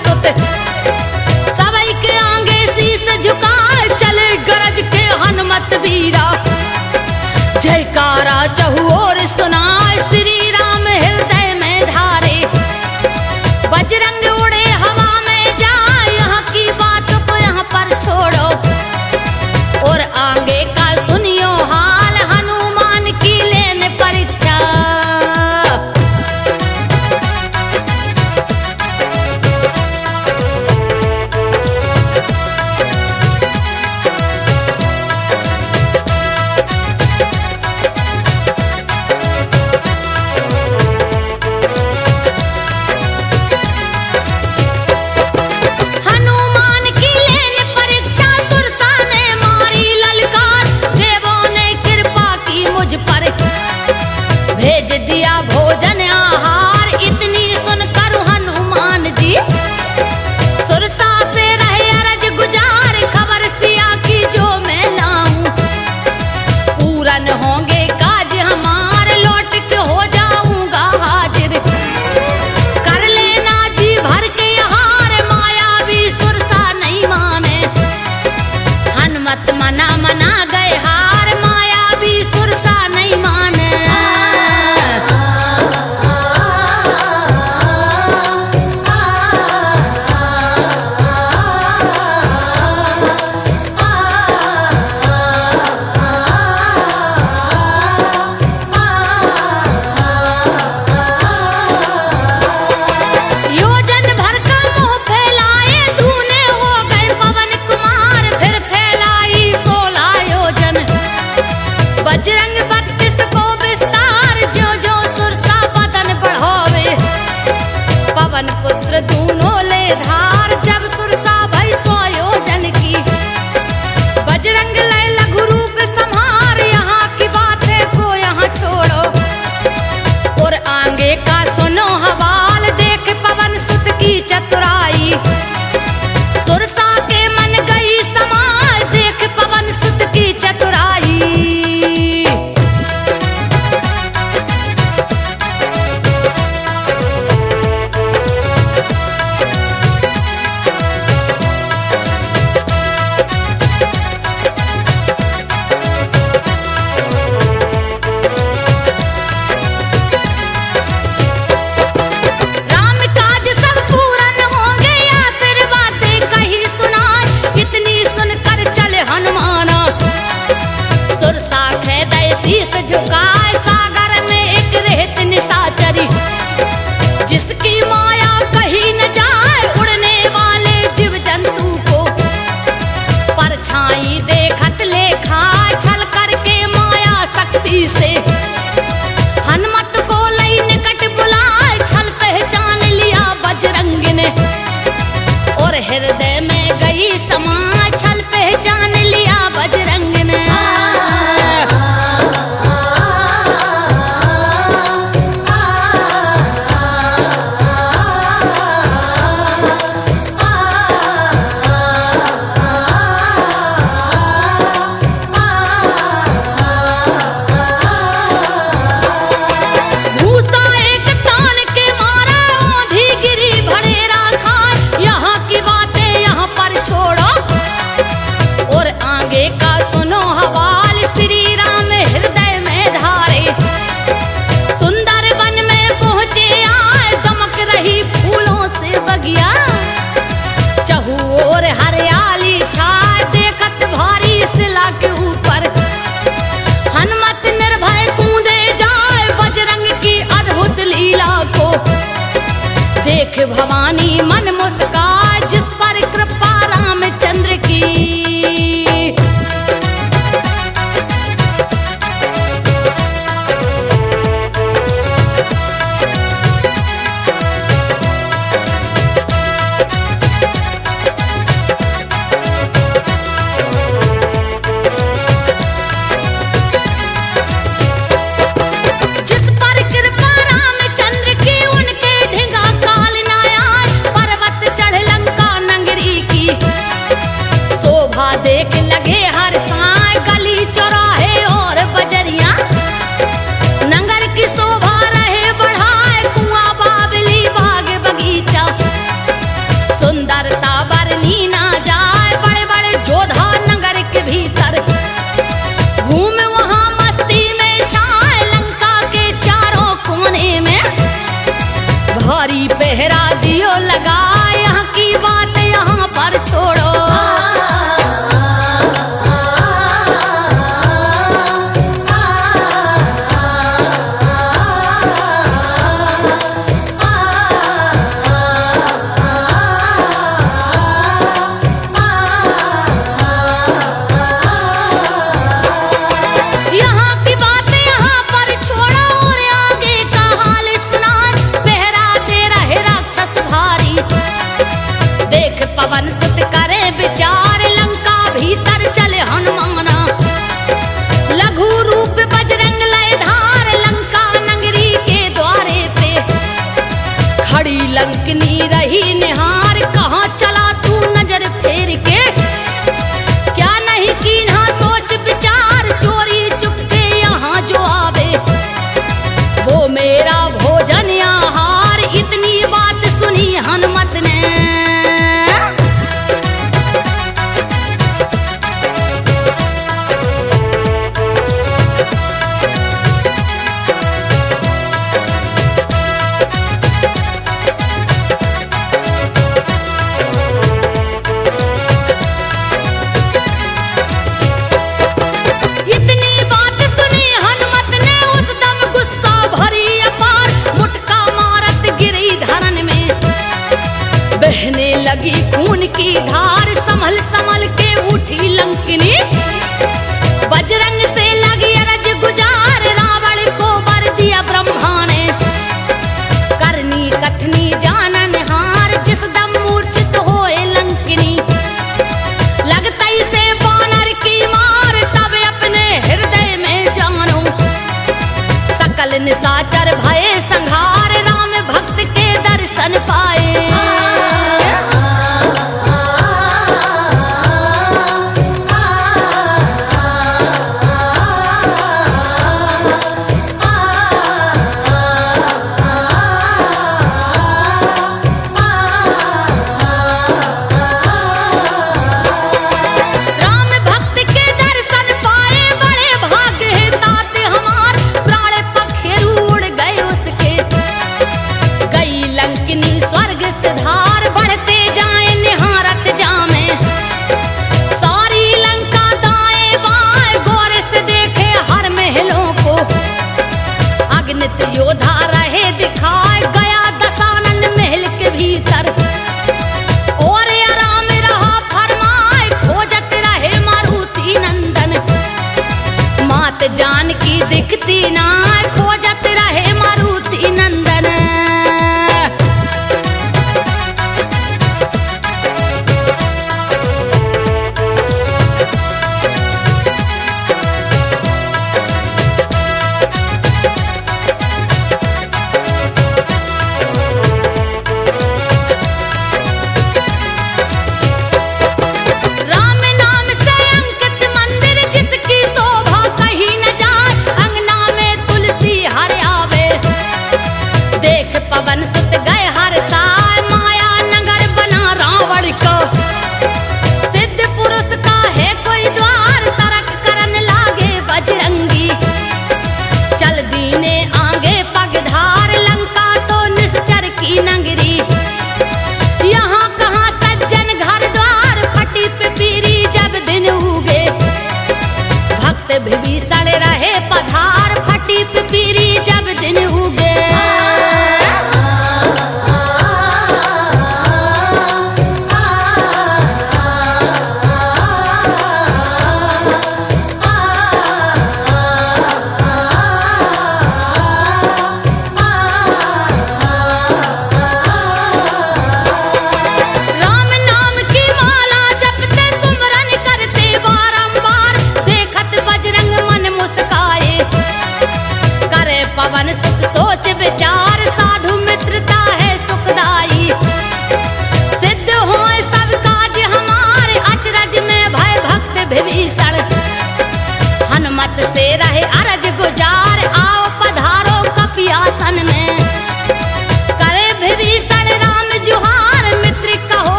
सुत सबई के आगे शीस झुकाए चले गरज के हनुमत वीरा। जयकारा चहु और सुनाए श्री राम हृदय में धारे। बजरंग उड़े हवा में जाए यहाँ की बात को यहाँ पर छोड़ो और आगे का सुनियो हाल हनुमान की लेने परीक्षा। भेज दिया भोजन आहार इतनी सुनकर हनुमान जी सुरसा से रहे अरज गुजार। खबर सिया की जो मैं लाऊं पूरन होंगे काज हमार लौट के हो जाऊंगा हाजिर। कर लेना जी भर के हार मायावी सुरसा नहीं माने। हनुमत मना मना गए हार मायावी सुरसा नहीं माने। बजरंग 32 को विस्तार जो जो सुरसा बदन बढ़ावे। पवन पुत्र दूनों ले धार जब सुरसा भई 100 योजन की। बजरंग ले लघु रूप संहार यहाँ की बातें को यहाँ छोड़ो और आगे का सुनो हवाल। देख पवन सुत की चतुराई सुरसा के मन गई समार। देख पवन सुत की चतुराई। शीस झुकाए सागर में एक रेत निशाचरी। जिसकी माया कहीं न जाए उड़ने वाले जीव जंतु को। परछाई देखत लेखा छल करके माया शक्ति से। हनुमत को लई निकट बुलाए छल पहचान लिया बजरंग ने और हृदय में गई समा छल पहचान लिया बजरंग ने। हरियाली छाए देखत भारी शिला के ऊपर। हनुमत निर्भय कूदे जाए बजरंग की अद्भुत लीला को। देख भवानी मन मुस्काए जिस पर कृपा रामचंद्र की। जिस पर कृपा रामचंद्र की उनके ढिंगा काल न आए। पर्वत रही निहार, कहाँ चला तू नजर फेर के, क्या नहीं कीन्हा सोच विचार, चोरी चुपके यहाँ जो आवे वो मेरा भोजन आहार। इतनी बात सुनी हनुमत ने, बहने लगी खून की धार, संभल संभल के उठी लंकिनी, बजरंग से लगी अरज गुजार, रावण को वर दिया ब्रह्मा ने, करनी कथनी जानन हार, जिस दम मूर्छित होए लंकिनी, लगतई से वानर की मार, तब अपने हृदय में जानो, सकल निशाचर भये संहार, राम भक्त के दर्शन पाए।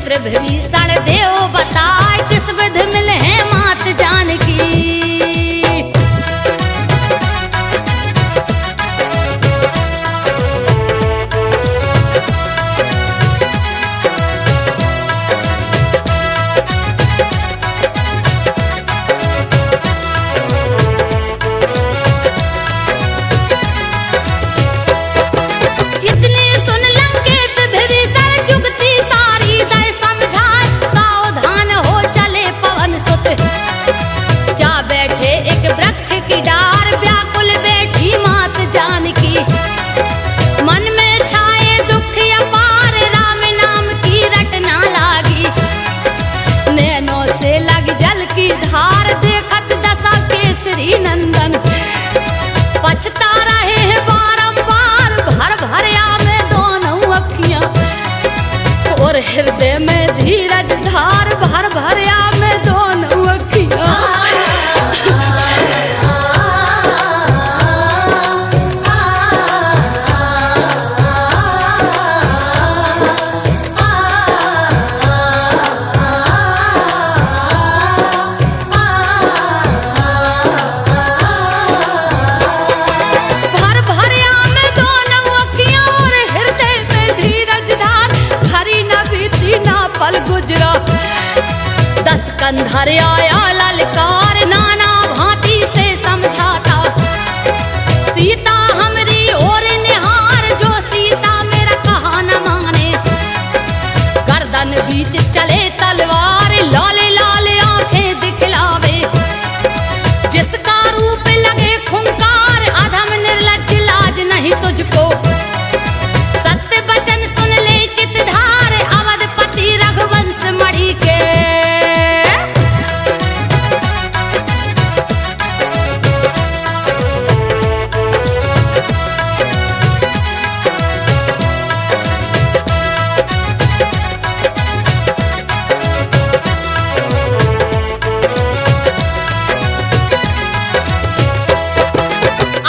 मित्र विभीषण देव बताए किस विधि मिले हैं मात जानकी। वृक्ष की डार व्याकुल बैठी मात जानकी। मन में छाए दुख अपार राम नाम की रटना लागी। नैनों से लग जल की धार देखत दशा केसरी नंदन। पछता रहे हैं बारंबार भर भरिया में दोनों अखियां। और हृदय में धीरज धार भर भरिया में दोनों अखियां। पल गुजरा 10 कंधर आया ललकार नाना भांति से समझाता। सीता हमरी और निहार जो सीता मेरा कहा न माने। गर्दन बीच चले तलवार लाले लाले आंखें दिखलावे। जिसका रूप लगे खुंकार अधम निर्लज्ज लाज नहीं तुझको। सत्य वचन सुन ले चितधार अवधपति रघुवंश मणि के।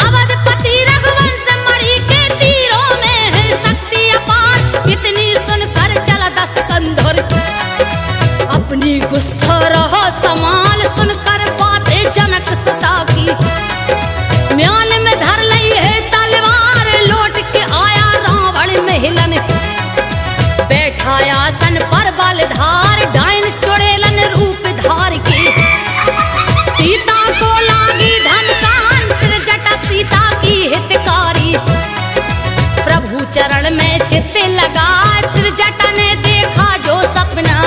अवधपति रघुवंश मणि के तीरों में है शक्ति अपार। कितनी सुनकर चला 10 कंधर अपनी गुस्सा रहा समाल। सुनकर बातें जनक सुता की म्यान में धर ली है तलवार। लौट के आया रावण महलन बैठा आसन पर बलधार। डाइन चुड़ैलन रूप धार की सीता को लागी धमकान। त्रिजटा सीता की हितकारी प्रभु चरण में चित्त लगा। त्रिजटा ने देखा जो सपना।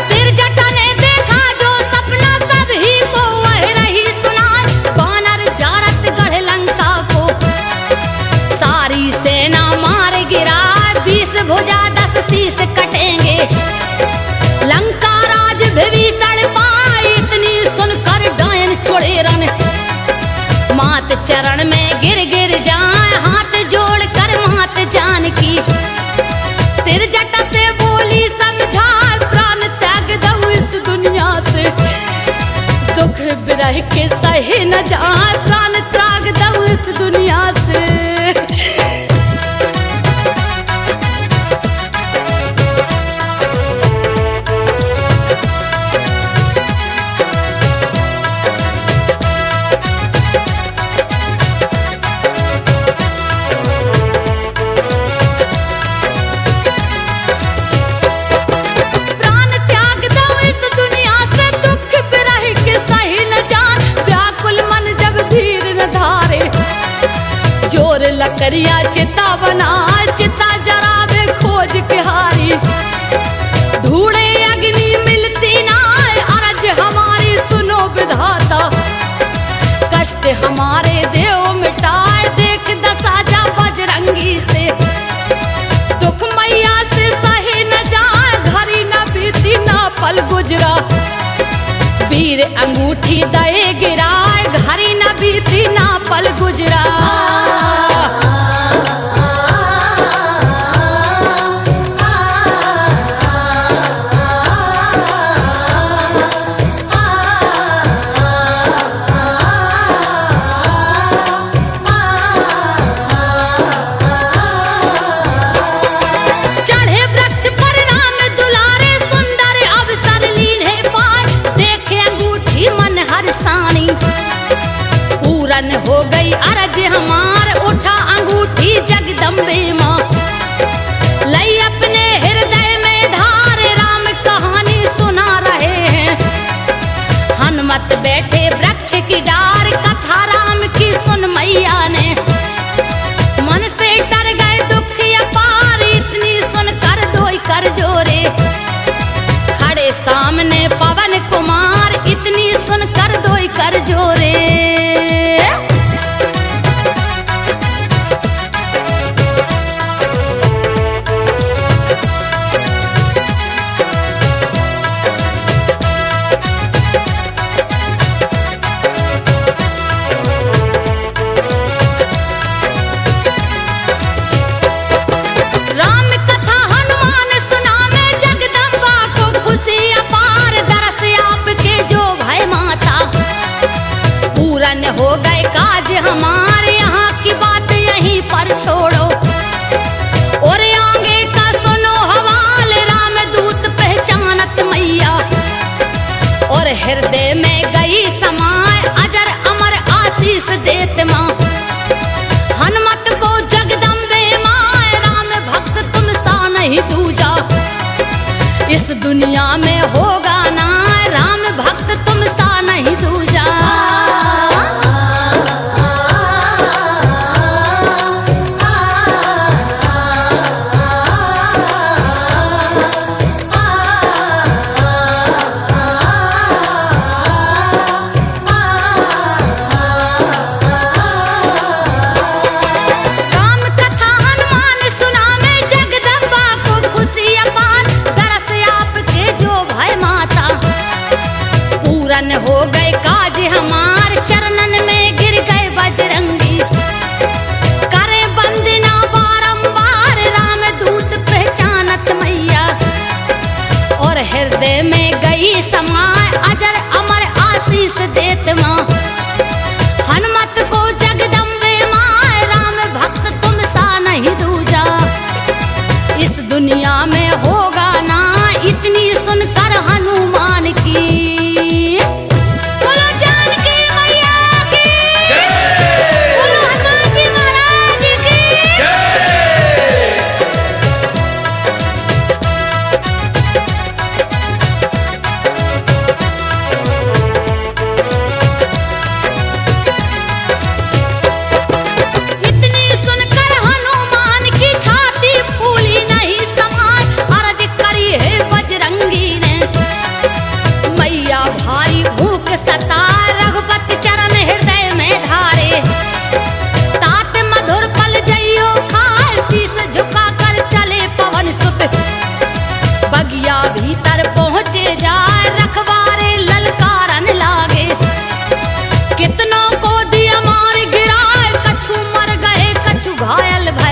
त्रिजटा ने देखा जो सपना सभी को वह रही सुनाए। वानर जारत गढ़ लंका को सारी सेना मार गिरा। 20 भुजा 10 शीश कटेंगे। लंका राज विभीषण पाए इतनी सुनकर डायन चुड़ैलन मात चरण में गिर गिर जाए। हाथ जोड़ कर मात जानकी त्रिजटा से बोली समझा। प्राण त्याग दऊं इस दुनिया से दुख विरह के सहे न जाए। प्राण त्याग दऊं इस दुनिया से।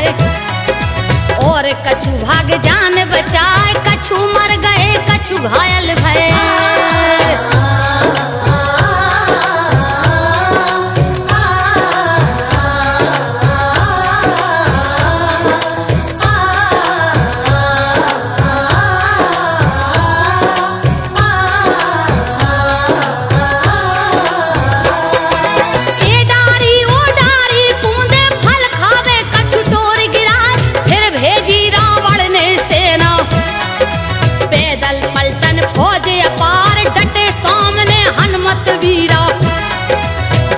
भय और कछु भाग जान बचाए, कछु मर गए कछु घायल भय।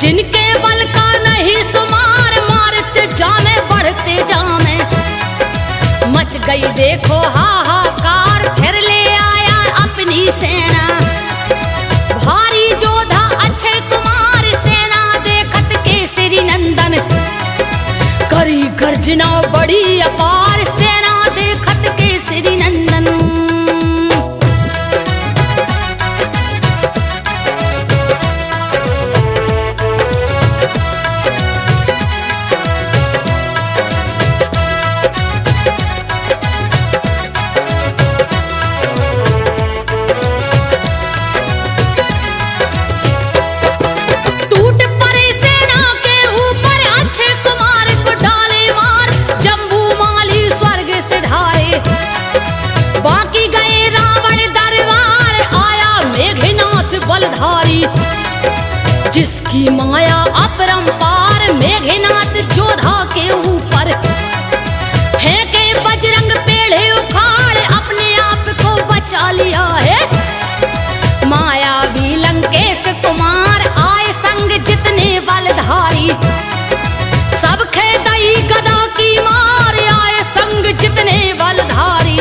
जिनके बल का नहीं सुमार, मारते जामे बढ़ते जामे, मच गई देखो हाहाकार, फिर ले आया अपनी सेना। भारी जोधा अक्षय कुमार, सेना देखत केसरी नंदन, करी गर्जना बड़ी अपार, सेना देखत केसरी नंदन। जिसकी माया अपरंपार, मेघनाथ जोधा के ऊपर है के बजरंग पेड़े उखाड़, अपने आप को बचा लिया है। मायावी लंकेश कुमार आए संग जितने बलधारी, सब खे गई गदा की मार, आए संग जितने बलधारी।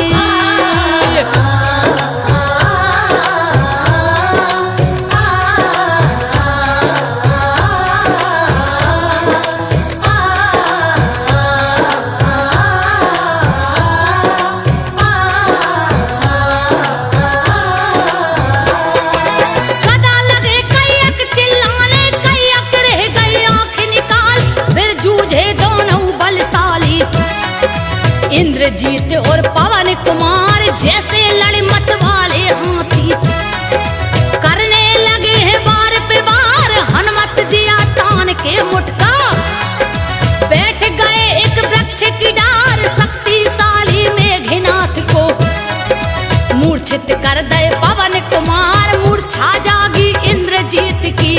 इंद्रजीत और पवन कुमार जैसे लड़े मत वाले हाथी, करने लगे हैं बार पे बार, हनुमत जिया तान के मुटका, बैठ गए एक वृक्ष की डार, शक्तिशाली मेघनाथ को मूर्छित कर दे पवन कुमार, मूर्छा जागी इंद्रजीत की,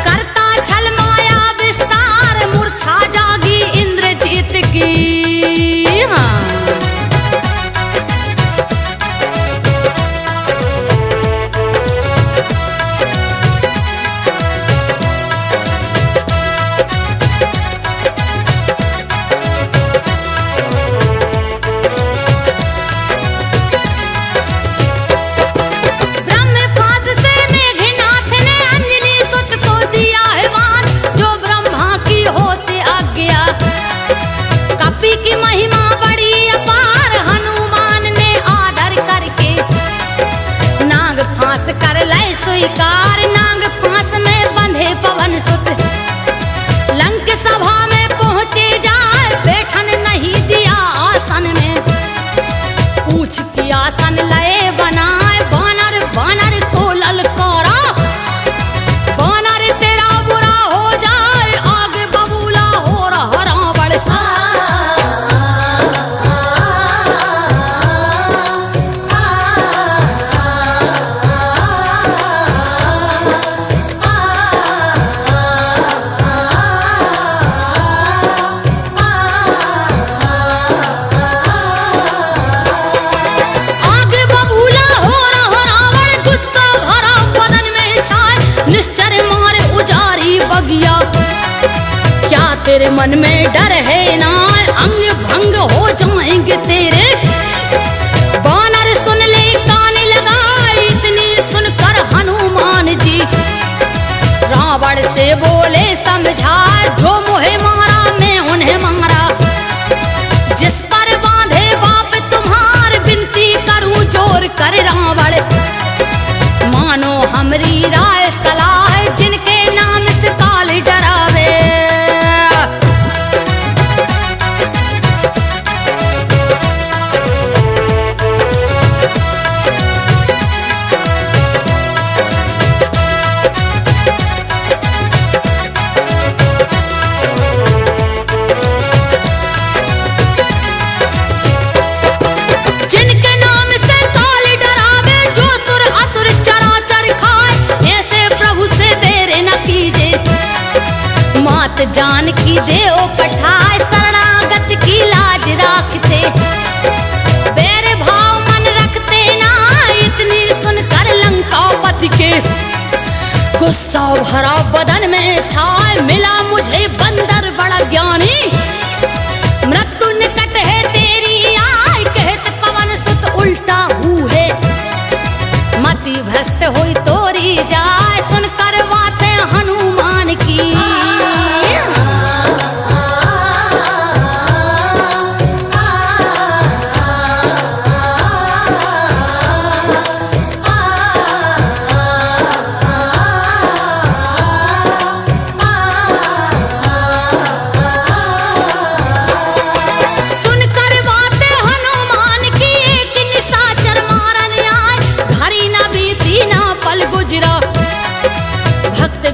करता छल माया विस्तार, मूर्छा जागी इंद्रजीत की। स्वीकार नाग फांस में बंधे पवन सुत, लंक सभा में पहुंचे जाए, बैठन नहीं दिया आसन में, पूछ की आसन लए बनाए, बानर बानर को ललकारा, बानर तेरा बुरा हो जाए, आगे बबूला हो रहा रावण। निश्चर मार उजारी बगिया, क्या तेरे मन में डर है ना, अंग भंग हो जाएंगे तेरे, बानर सुन ले कान लगाए, इतनी सुनकर हनुमान जी रावण से बोले समझा, जो मुझे मारा मैं उन्हें मारा, जिस पर बांधे बाप तुम्हार, विनती करूं जोर कर रावण, मानो हमरी राय सलाह, जिनके नाम से काल डरावे। आगी देव पठाए शरणागत की लाज राखते बैर भाव मन रखते ना इतनी सुनकर लंकापति के गुस्सा भरा बदन में छाए मिला मुझे बंदर बड़ा ज्ञानी मृत्यु निकट है तेरी आय कहत पवन सुत उल्टा हूँ है मति भ्रष्ट हुई तोरी जाए सुनकर बातें हनुमान की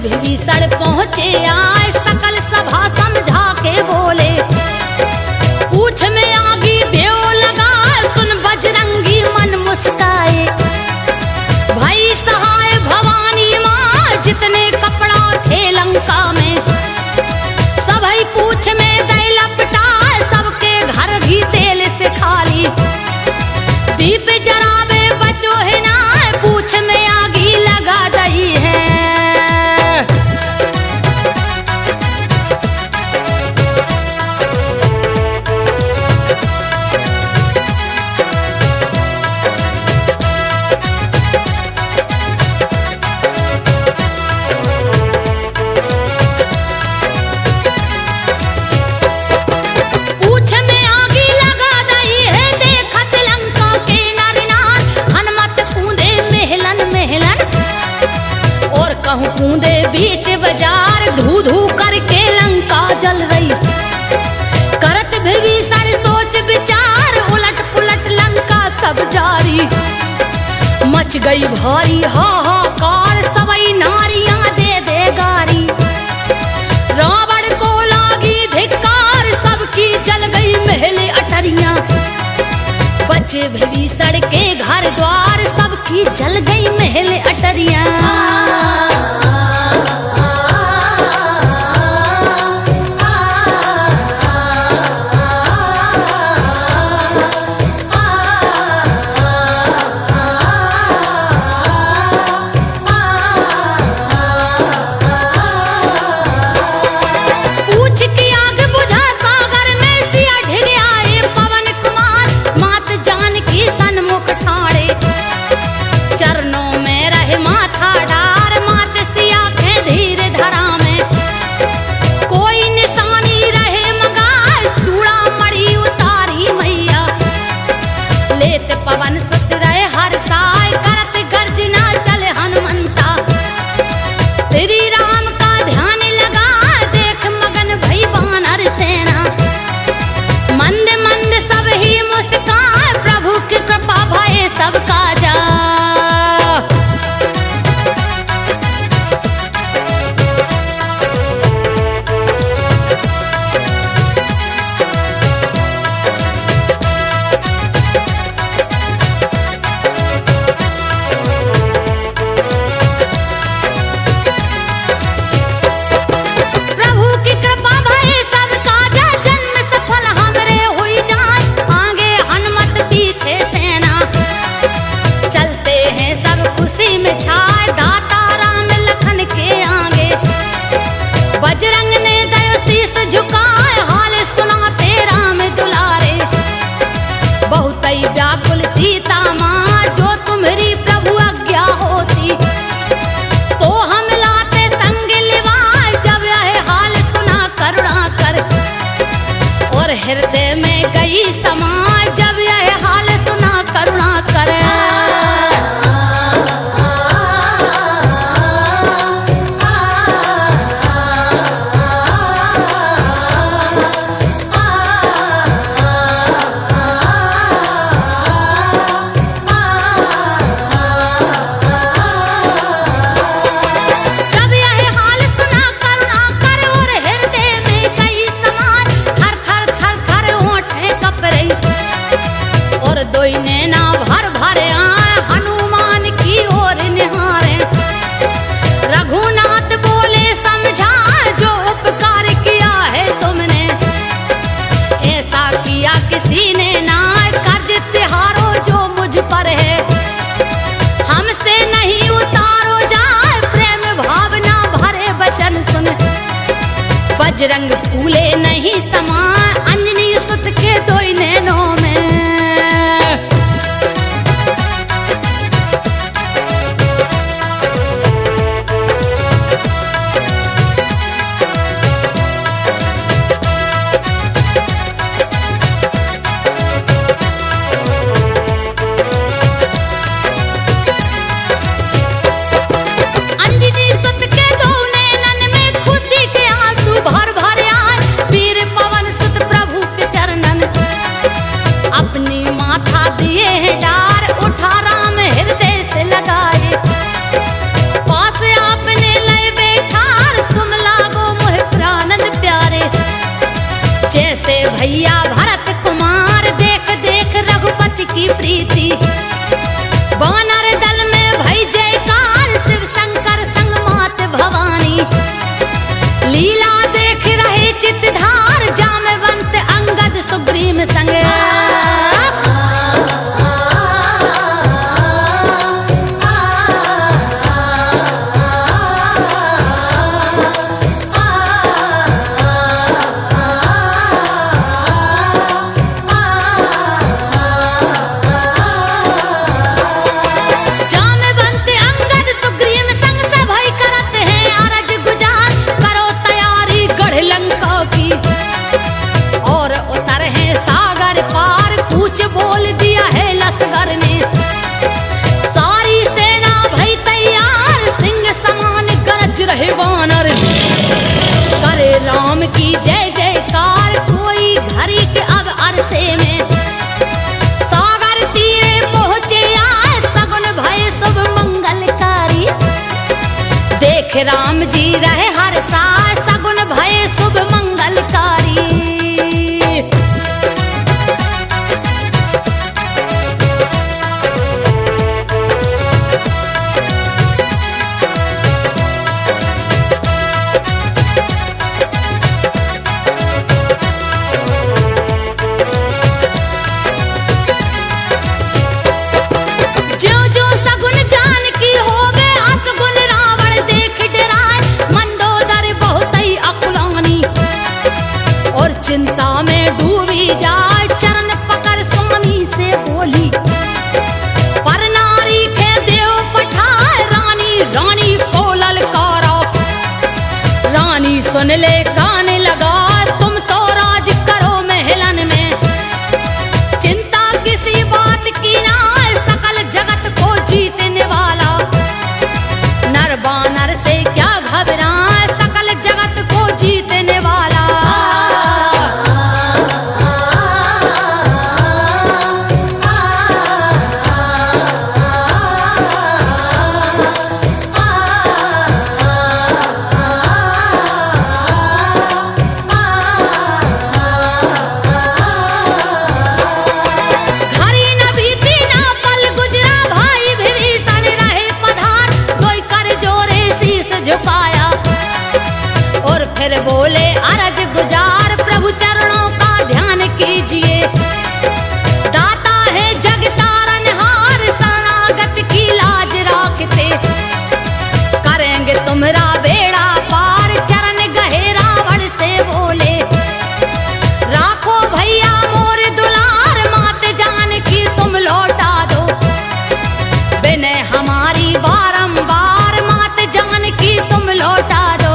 विभीषण पहुँचे आए सकल सभा समझा के बोले पूछ में आगी देव लगा सुन बजरंगी मन मुस्काए भाई सहाय भवानी माँ जितने कपड़ा थे लंका में सभी पूछ में दे लपटाए सबके घर घी तेल से खाली दीप जरावे बचो है ना पूछ में आगी लगा दई है कूदे बीच बाजार धू धू करके लंका जल रही करत विभीषण सोच विचार उलट पुलट लंका सब जारी मच गई भारी हाहाकार सबई नारियां दे गारी रावण को लागी धिक्कार सबकी जल गई महल अटरियां बचे विभीषण के घर द्वार सबकी जल गई महल अटरियां चरण किया किसी ने ना, कर्ज तिहारो जो मुझ पर है, हमसे नहीं उतारो जाए, प्रेम भावना भरे वचन सुन, बजरंग फूले नहीं समा, अंजनी सुत के दो नैनों में। भैया भरत कुमार देख देख रघुपति की प्रीति, वानर दल में भई जयकार, शिव शंकर संग मात भवानी, लीला देख रहे चितधार, जामवंत अंगद सुग्रीव संग। रहे वानर करे राम की जय जयकार, कोई घड़ी के अब अरसे में, सागर तीरे पहुँचे आए, सगुन भय शुभ मंगलकारी, देख राम जी रहे हर साय, सगुन भय शुभ मंगलकारी। चिंता में डूबी जाए, चरण पकड़ स्वामी से बोली, पर नारी के देव पठाए, रानी रानी को ललकारा, रानी सुन ले कान लगा, तुम तो राज करो महलन में, चिंता किसी बात की ना, सकल जगत को जीतने वाला, नर बानर से क्या घबराए, सकल जगत को जीतने वाला। फिर बोले अरज गुजार, प्रभु चरणों का ध्यान कीजिए, दाता है जग तारनहार, शरणागत की लाज राखते, करेंगे तुम्हारा बेड़ा पार, चरण गहे रावण से बोले, राखो भैया मोर दुलार, मात जान की तुम लौटा दो, विनय हमारी बारंबार, मात जान की तुम लौटा दो।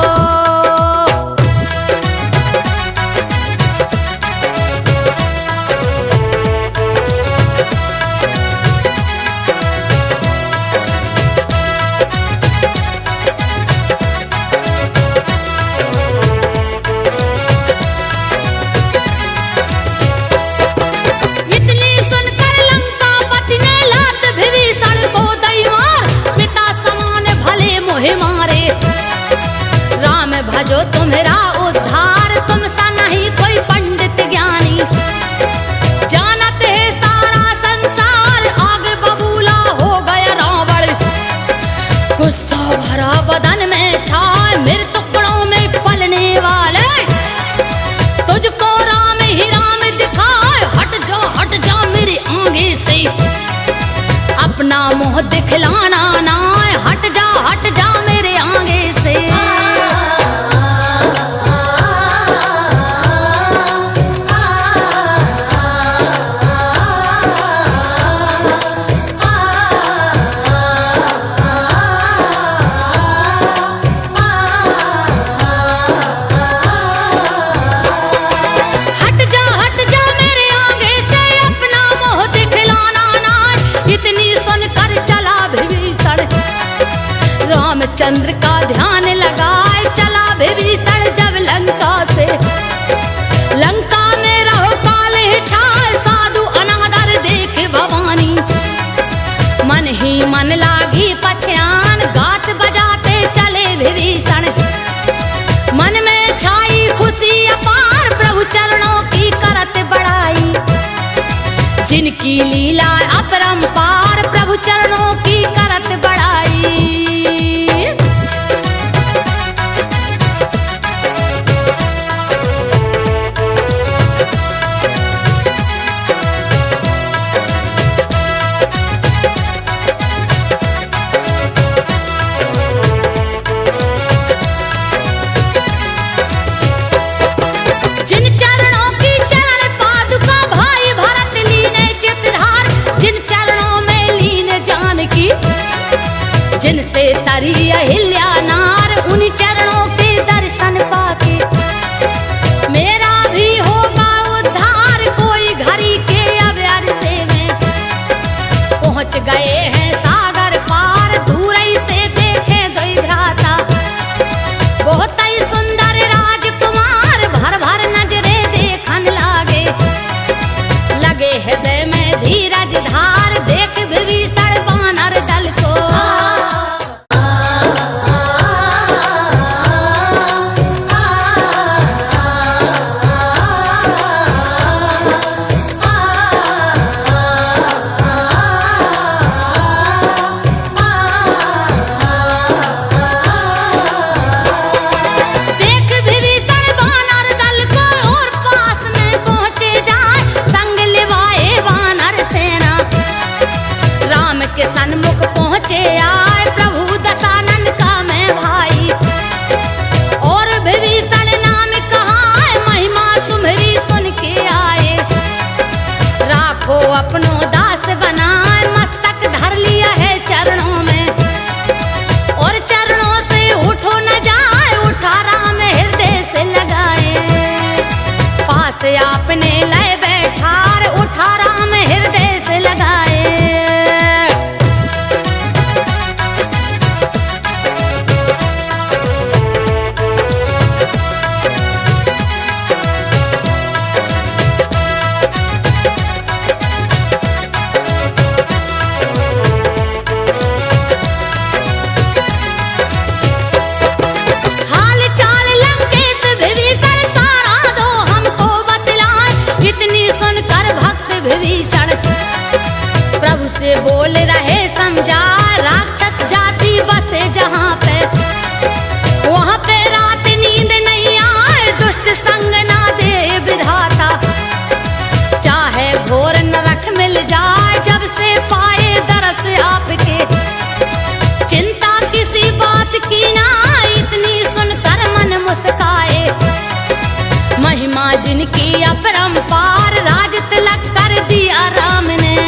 की अपरंपार राज तिलक कर दिया राम ने।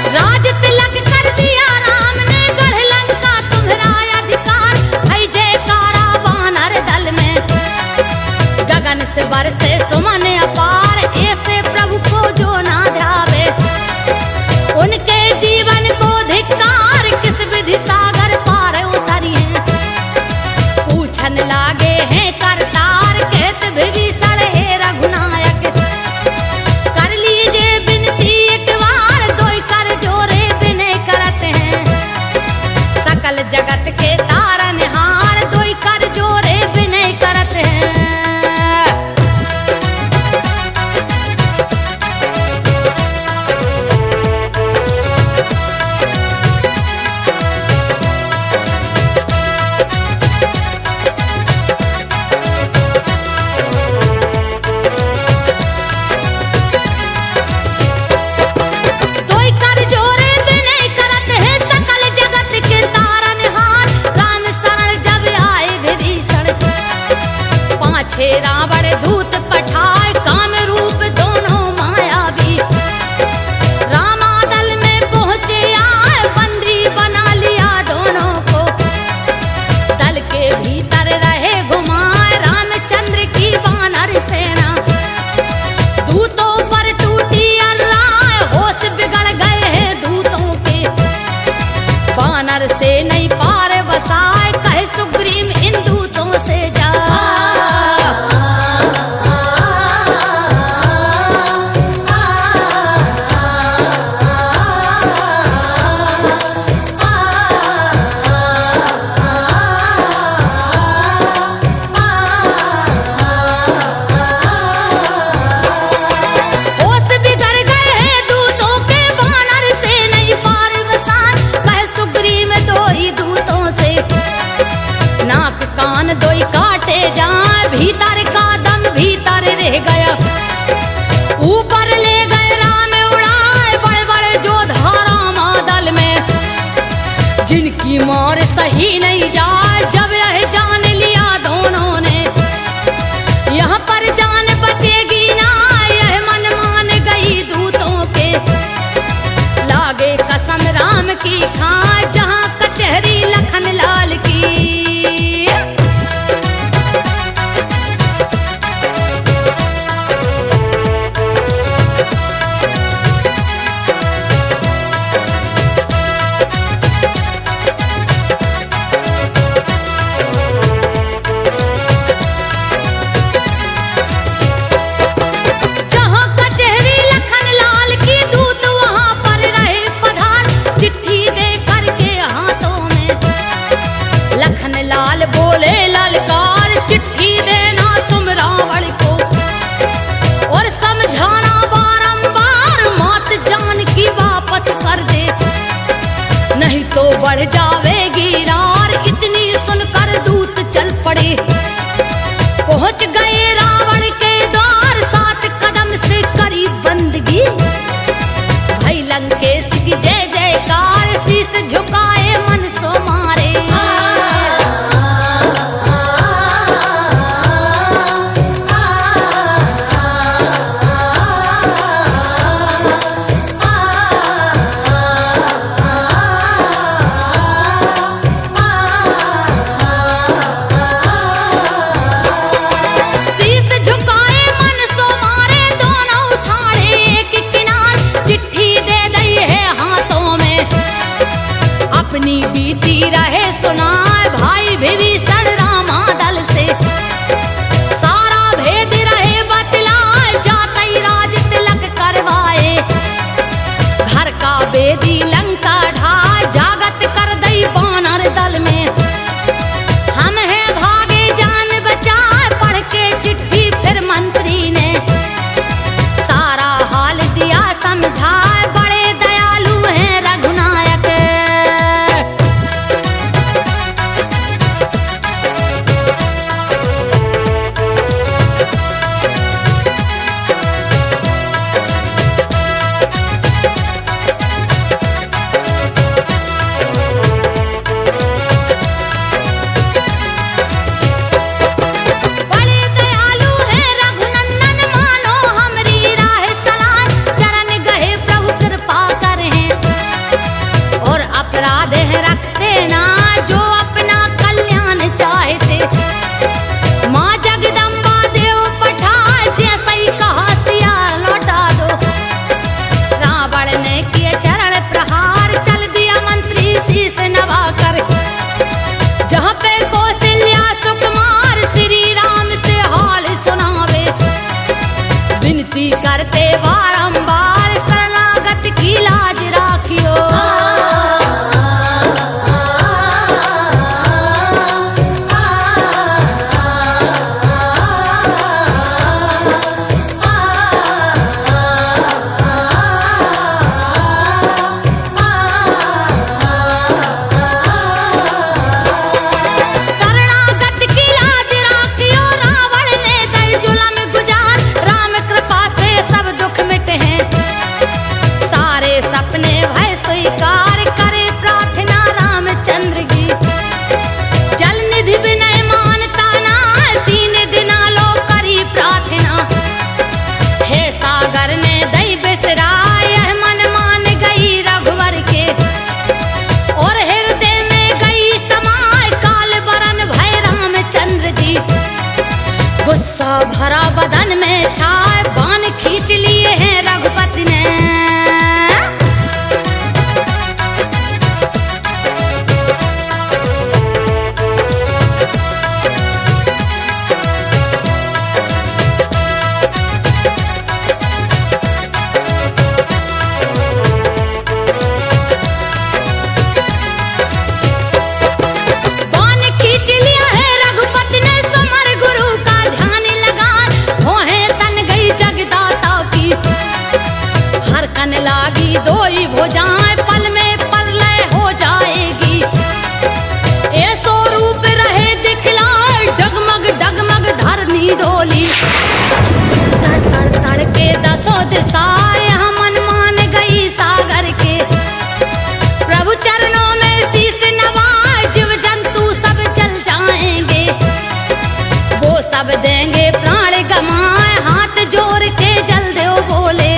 राज तिलक कर दिया राम ने, गढ़ लंका तुम्हारा अधिकार, भई जयकारा वानर दल में, गगन से बरसे सुमन अपार, ऐसे प्रभु को जो ना ध्यावे, उनके जीवन को धिक्कार, किस विधि सागर पार उतरिए। पूछन लागे हैं करतार, कहत विभीषण हे रघुनायक, कर लीजिए विनती एक बार, दोई कर जोरे विनय करत हैं, सकल जगत के तारनहार, दोई कर जोरे विनय करत हैं। दोई कर जोरे विनय करत हैं, सकल जगत के तारनहार, राम शरण जब आए विभीषण, पाछे रावण दूत पठाए, काम रूप दोनों मायावी, रामादल में पहुंचे आए, बंदी बना लिया दोनों को, दल के भीतर रहे घुमाए, रामचंद्र की वानर सेना, दूतों पर टूटी अर्राय, होश बिगड़ गए हैं दूतों के, वानर से नहीं पार बसाए, कहे सुग्रीव इन दूतों से जा। गुस्सा भरा बदन में छाए, बाण खींच लिए हैं रघुपति ने। दोई भुजाएं पल में प्रलय हो जाएगी, ऐसो रूप रहे दिखलाए, डगमग डगमग धरनी डोली। तड़ तड़ तड़ के दसों दिशाएं हमन मान गई सागर के, प्रभु चरणों में शीश नवाए, जीव जंतु सब जल जाएंगे, वो सब देंगे प्राण गमाए, हाथ जोड़ के जल देव बोले।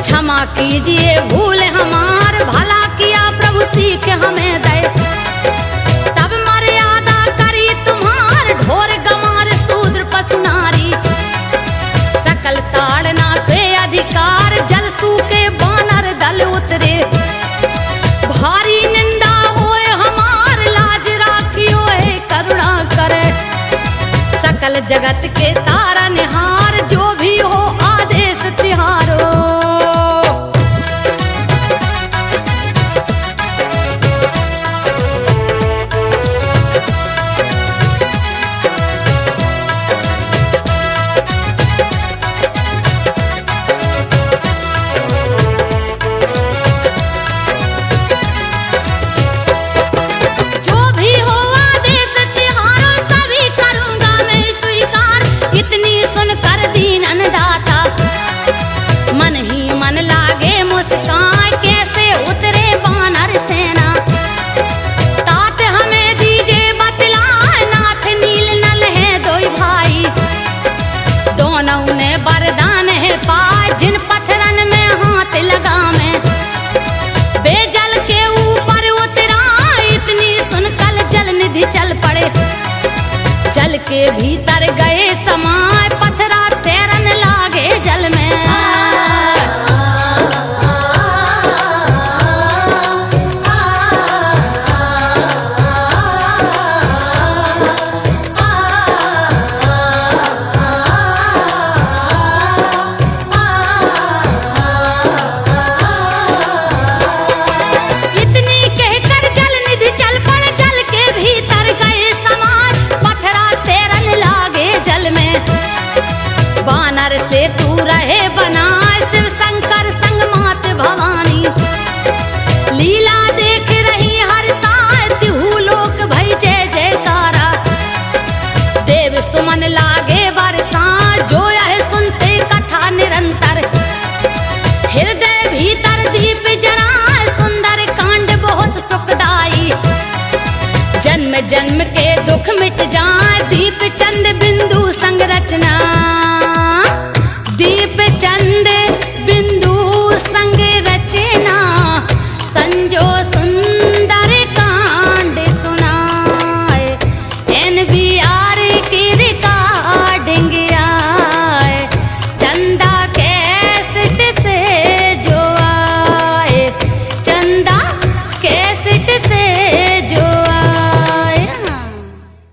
क्षमा कीजिए